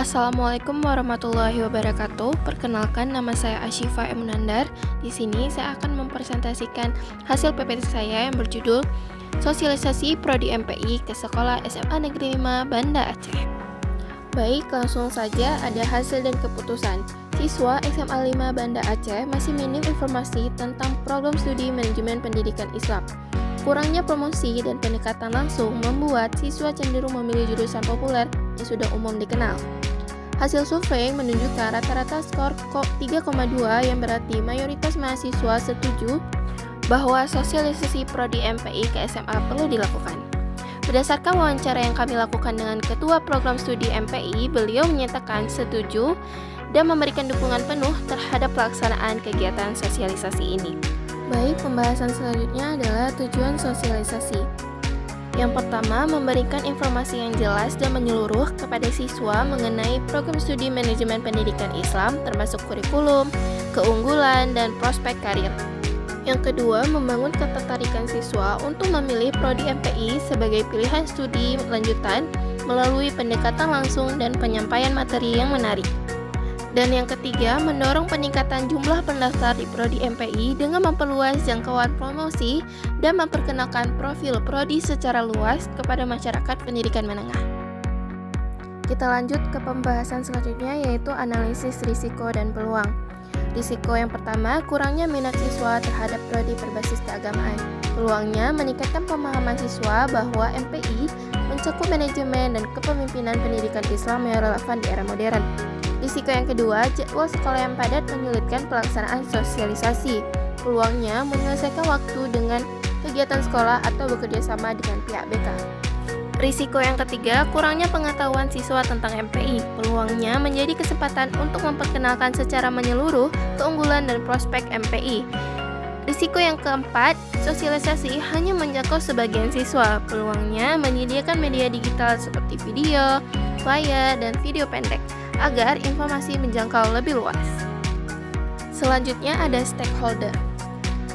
Assalamualaikum warahmatullahi wabarakatuh. Perkenalkan, nama saya Asyifa M. Munandar. Di sini saya akan mempresentasikan hasil PPT saya yang berjudul Sosialisasi Prodi MPI ke Sekolah SMA Negeri 5 Banda Aceh. Baik, langsung saja ada hasil dan keputusan. Siswa SMA 5 Banda Aceh masih minim informasi tentang program studi manajemen pendidikan Islam. Kurangnya promosi dan pendekatan langsung membuat siswa cenderung memilih jurusan populer yang sudah umum dikenal. Hasil survei menunjukkan rata-rata skor 3,2 yang berarti mayoritas mahasiswa setuju bahwa sosialisasi Prodi MPI ke SMA perlu dilakukan. Berdasarkan wawancara yang kami lakukan dengan Ketua Program Studi MPI, beliau menyatakan setuju dan memberikan dukungan penuh terhadap pelaksanaan kegiatan sosialisasi ini. Baik, pembahasan selanjutnya adalah tujuan sosialisasi. Yang pertama, memberikan informasi yang jelas dan menyeluruh kepada siswa mengenai program studi manajemen pendidikan Islam termasuk kurikulum, keunggulan, dan prospek karir. Yang kedua, membangun ketertarikan siswa untuk memilih Prodi MPI sebagai pilihan studi lanjutan melalui pendekatan langsung dan penyampaian materi yang menarik. Dan yang ketiga, mendorong peningkatan jumlah pendaftar di Prodi MPI dengan memperluas jangkauan promosi dan memperkenalkan profil Prodi secara luas kepada masyarakat pendidikan menengah. Kita lanjut ke pembahasan selanjutnya, yaitu analisis risiko dan peluang. Risiko yang pertama, kurangnya minat siswa terhadap Prodi berbasis keagamaan. Peluangnya meningkatkan pemahaman siswa bahwa MPI mencakup manajemen dan kepemimpinan pendidikan Islam yang relevan di era modern. Risiko yang kedua, jadwal sekolah yang padat menyulitkan pelaksanaan sosialisasi. Peluangnya menyelesaikan waktu dengan kegiatan sekolah atau bekerja sama dengan pihak BK. Risiko yang ketiga, kurangnya pengetahuan siswa tentang MPI. Peluangnya menjadi kesempatan untuk memperkenalkan secara menyeluruh keunggulan dan prospek MPI. Risiko yang keempat, sosialisasi hanya menjangkau sebagian siswa. Peluangnya menyediakan media digital seperti video, flyer, dan video pendek agar informasi menjangkau lebih luas. Selanjutnya ada stakeholder.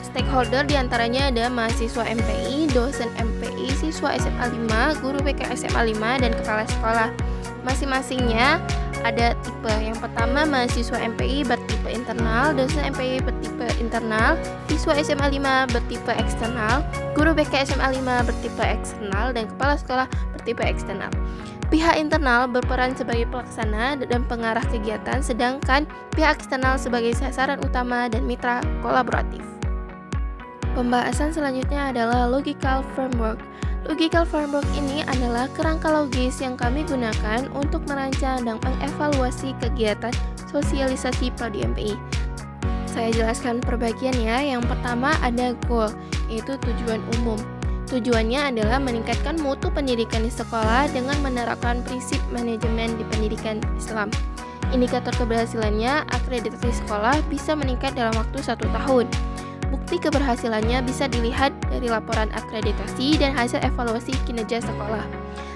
Stakeholder diantaranya ada mahasiswa MPI, dosen MPI, siswa SMA 5, guru BK SMA 5, dan kepala sekolah. Masing-masingnya ada tipe. Yang pertama, mahasiswa MPI bertipe internal, dosen MPI bertipe internal, siswa SMA 5 bertipe eksternal, guru BK SMA 5 bertipe eksternal, dan kepala sekolah bertipe eksternal. Pihak internal berperan sebagai pelaksana dan pengarah kegiatan, sedangkan pihak eksternal sebagai sasaran utama dan mitra kolaboratif. Pembahasan selanjutnya adalah logical framework. Logical framework ini adalah kerangka logis yang kami gunakan untuk merancang dan mengevaluasi kegiatan sosialisasi Prodi MPI. Saya jelaskan per bagian ya. Yang pertama ada goal, yaitu tujuan umum. Tujuannya adalah meningkatkan mutu pendidikan di sekolah dengan menerapkan prinsip manajemen di pendidikan Islam. Indikator keberhasilannya, akreditasi sekolah bisa meningkat dalam waktu 1 tahun. Bukti keberhasilannya bisa dilihat dari laporan akreditasi dan hasil evaluasi kinerja sekolah.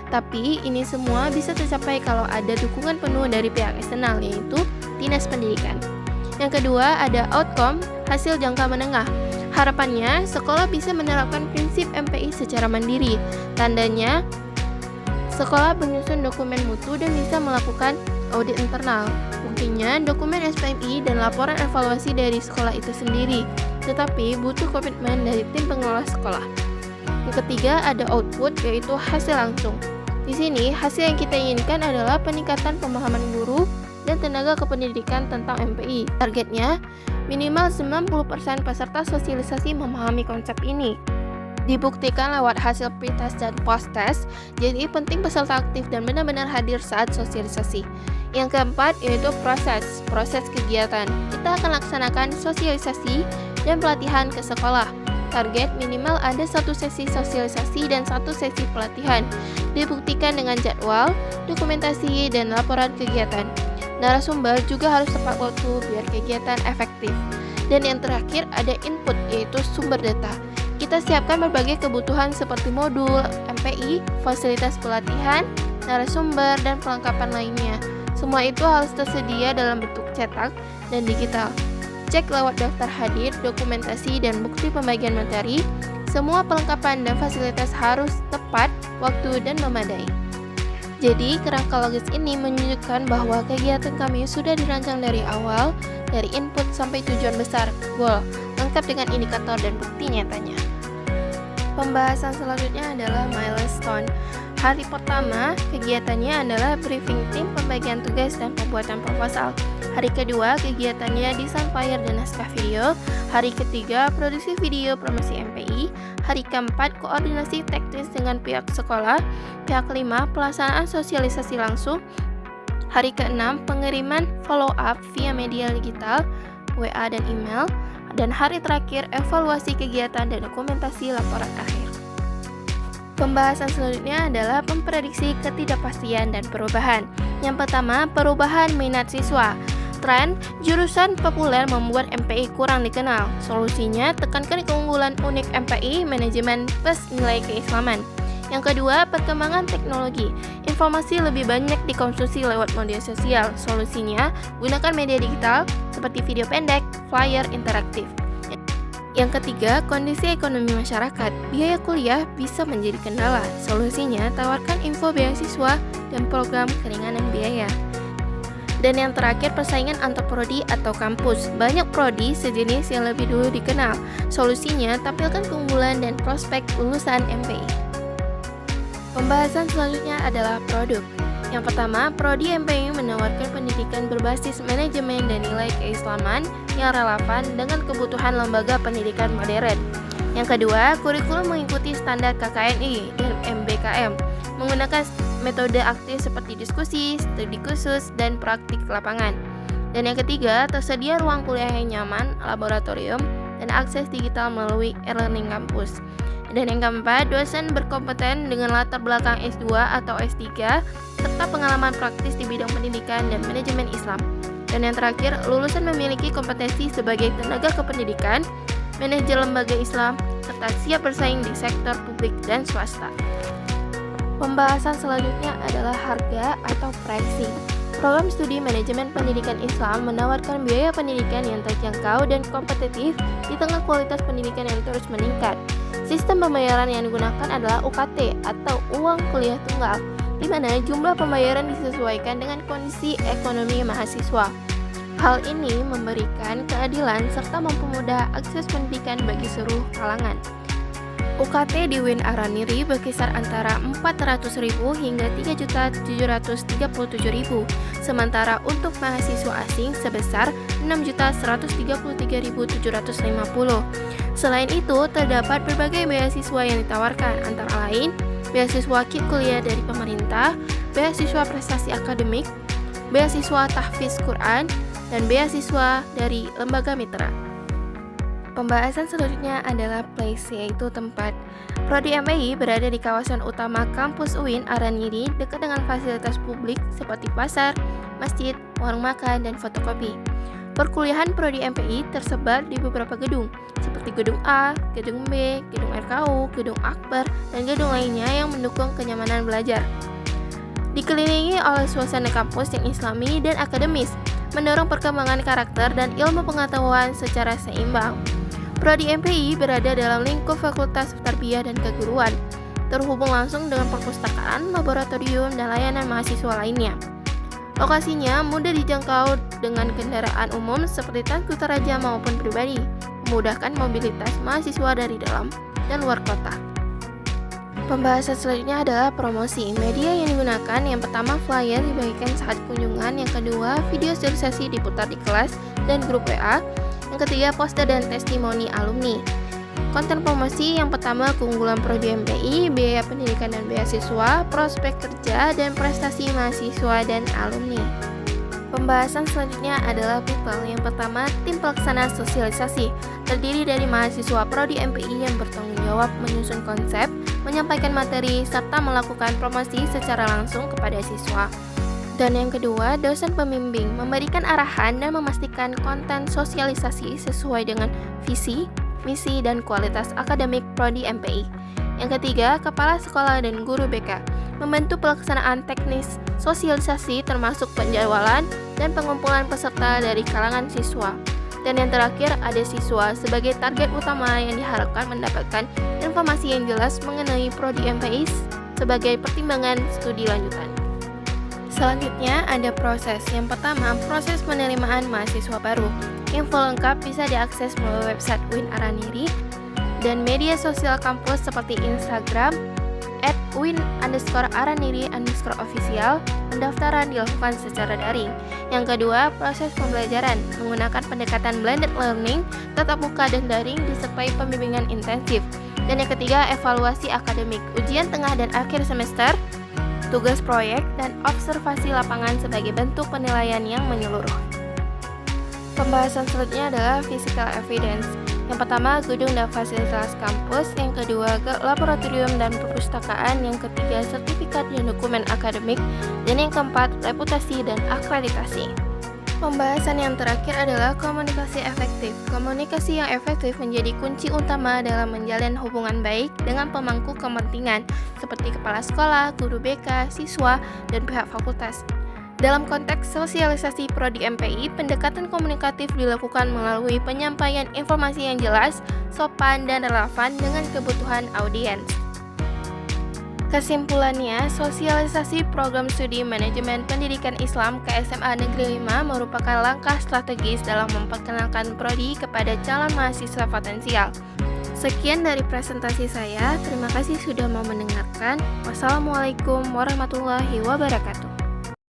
Tapi ini semua bisa tercapai kalau ada dukungan penuh dari pihak eksternal, yaitu Dinas Pendidikan. Yang kedua ada outcome, hasil jangka menengah. Harapannya, sekolah bisa menerapkan prinsip MPI secara mandiri. Tandanya, sekolah menyusun dokumen mutu dan bisa melakukan audit internal. Buktinya, dokumen SPMI dan laporan evaluasi dari sekolah itu sendiri. Tetapi, butuh komitmen dari tim pengelola sekolah. Yang ketiga, ada output, yaitu hasil langsung. Di sini, hasil yang kita inginkan adalah peningkatan pemahaman guru dan tenaga kependidikan tentang MPI. Targetnya, minimal 90% peserta sosialisasi memahami konsep ini. Dibuktikan lewat hasil pretest dan post-test, jadi penting peserta aktif dan benar-benar hadir saat sosialisasi. Yang keempat yaitu proses kegiatan. Kita akan laksanakan sosialisasi dan pelatihan ke sekolah. Target minimal ada 1 sesi sosialisasi dan 1 sesi pelatihan. Dibuktikan dengan jadwal, dokumentasi, dan laporan kegiatan. Narasumber juga harus tepat waktu biar kegiatan efektif. Dan yang terakhir ada input, yaitu sumber data. Kita siapkan berbagai kebutuhan seperti modul, MPI, fasilitas pelatihan, narasumber, dan perlengkapan lainnya. Semua itu harus tersedia dalam bentuk cetak dan digital. Cek lewat daftar hadir, dokumentasi, dan bukti pembagian materi. Semua perlengkapan dan fasilitas harus tepat waktu dan memadai. Jadi, kerangka logis ini menunjukkan bahwa kegiatan kami sudah dirancang dari awal, dari input sampai tujuan besar, goal, lengkap dengan indikator dan bukti nyatanya. Pembahasan selanjutnya adalah milestone. Hari pertama, kegiatannya adalah briefing tim, pembagian tugas, dan pembuatan proposal. Hari kedua, kegiatannya desain flyer dan naskah video. Hari ketiga, produksi video promosi MPI. Hari keempat, koordinasi teknis dengan pihak sekolah. Pihak kelima, pelaksanaan sosialisasi langsung. Hari keenam, pengiriman follow up via media digital, WA dan email. Dan hari terakhir, evaluasi kegiatan dan dokumentasi laporan akhir. Pembahasan selanjutnya adalah memprediksi ketidakpastian dan perubahan. Yang pertama, perubahan minat siswa. Tren jurusan populer membuat MPI kurang dikenal. Solusinya, tekankan keunggulan unik MPI, manajemen plus nilai keislaman. Yang kedua, perkembangan teknologi. Informasi lebih banyak dikonsumsi lewat media sosial. Solusinya, gunakan media digital seperti video pendek, flyer interaktif. Yang ketiga, kondisi ekonomi masyarakat. Biaya kuliah bisa menjadi kendala. Solusinya, tawarkan info beasiswa dan program keringanan biaya. Dan yang terakhir, persaingan antar prodi atau kampus. Banyak prodi sejenis yang lebih dulu dikenal. Solusinya, tampilkan keunggulan dan prospek lulusan MPI. Pembahasan selanjutnya adalah produk. Yang pertama, prodi MPI menawarkan pendidikan berbasis manajemen dan nilai keislaman yang relevan dengan kebutuhan lembaga pendidikan modern. Yang kedua, kurikulum mengikuti standar KKNI dan MBKM, menggunakan metode aktif seperti diskusi, studi khusus, dan praktik lapangan. Dan yang ketiga, tersedia ruang kuliah yang nyaman, laboratorium, dan akses digital melalui e-learning kampus. Dan yang keempat, dosen berkompeten dengan latar belakang S2 atau S3 serta pengalaman praktis di bidang pendidikan dan manajemen Islam. Dan yang terakhir, lulusan memiliki kompetensi sebagai tenaga kependidikan, manajer lembaga Islam, serta siap bersaing di sektor publik dan swasta. Pembahasan selanjutnya adalah harga atau pricing. Program studi manajemen pendidikan Islam menawarkan biaya pendidikan yang terjangkau dan kompetitif di tengah kualitas pendidikan yang terus meningkat. Sistem pembayaran yang digunakan adalah UKT atau uang kuliah tunggal, di mana jumlah pembayaran disesuaikan dengan kondisi ekonomi mahasiswa. Hal ini memberikan keadilan serta mempermudah akses pendidikan bagi seluruh kalangan. UKT di UIN Araniri berkisar antara 400.000 hingga 3.737.000, sementara untuk mahasiswa asing sebesar 6.133.750. Selain itu, terdapat berbagai beasiswa yang ditawarkan, antara lain beasiswa KIP kuliah dari pemerintah, beasiswa prestasi akademik, beasiswa tahfiz Quran, dan beasiswa dari lembaga mitra. Pembahasan selanjutnya adalah place, yaitu tempat. Prodi MPI berada di kawasan utama kampus UIN Araniri, dekat dengan fasilitas publik seperti pasar, masjid, warung makan, dan fotokopi. Perkuliahan Prodi MPI tersebar di beberapa gedung, seperti Gedung A, Gedung B, Gedung RKU, Gedung Akbar, dan gedung lainnya yang mendukung kenyamanan belajar. Dikelilingi oleh suasana kampus yang islami dan akademis, mendorong perkembangan karakter dan ilmu pengetahuan secara seimbang. Prodi MPI berada dalam lingkup Fakultas Tarbiyah dan Keguruan, terhubung langsung dengan perpustakaan, laboratorium, dan layanan mahasiswa lainnya. Lokasinya mudah dijangkau dengan kendaraan umum seperti Tangkuban Raja maupun pribadi, memudahkan mobilitas mahasiswa dari dalam dan luar kota. Pembahasan selanjutnya adalah promosi. Media yang digunakan, yang pertama flyer dibagikan saat kunjungan, yang kedua video sosialisasi diputar di kelas dan grup WA, yang ketiga poster dan testimoni alumni. Konten promosi yang pertama keunggulan Prodi MPI, biaya pendidikan dan beasiswa, prospek kerja, dan prestasi mahasiswa dan alumni. Pembahasan selanjutnya adalah people. Yang pertama, tim pelaksana sosialisasi, terdiri dari mahasiswa Prodi MPI yang bertanggung jawab menyusun konsep, menyampaikan materi, serta melakukan promosi secara langsung kepada siswa. Dan yang kedua, dosen pembimbing, memberikan arahan dan memastikan konten sosialisasi sesuai dengan visi, misi, dan kualitas akademik Prodi MPI. Yang ketiga, kepala sekolah dan guru BK, membantu pelaksanaan teknis sosialisasi termasuk penjadwalan dan pengumpulan peserta dari kalangan siswa. Dan yang terakhir, ada siswa sebagai target utama yang diharapkan mendapatkan informasi yang jelas mengenai Prodi MPI sebagai pertimbangan studi lanjutan. Selanjutnya ada proses. Yang pertama, proses penerimaan mahasiswa baru. Info lengkap bisa diakses melalui website UIN Araniri dan media sosial kampus seperti Instagram @win_araniri_official. Pendaftaran dilakukan secara daring. Yang kedua, proses pembelajaran menggunakan pendekatan blended learning, tatap muka dan daring disertai pembimbingan intensif. Dan yang ketiga, evaluasi akademik, ujian tengah dan akhir semester, tugas proyek, dan observasi lapangan sebagai bentuk penilaian yang menyeluruh. Pembahasan selanjutnya adalah physical evidence. Yang pertama, gedung dan fasilitas kampus. Yang kedua, laboratorium dan perpustakaan. Yang ketiga, sertifikat dan dokumen akademik. Dan yang keempat, reputasi dan akreditasi. Pembahasan yang terakhir adalah komunikasi efektif. Komunikasi yang efektif menjadi kunci utama dalam menjalin hubungan baik dengan pemangku kepentingan seperti kepala sekolah, guru BK, siswa, dan pihak fakultas. Dalam konteks sosialisasi prodi MPI, pendekatan komunikatif dilakukan melalui penyampaian informasi yang jelas, sopan, dan relevan dengan kebutuhan audiens. Kesimpulannya, sosialisasi program studi manajemen pendidikan Islam ke SMA Negeri 5 merupakan langkah strategis dalam memperkenalkan prodi kepada calon mahasiswa potensial. Sekian dari presentasi saya, terima kasih sudah mau mendengarkan. Wassalamualaikum warahmatullahi wabarakatuh.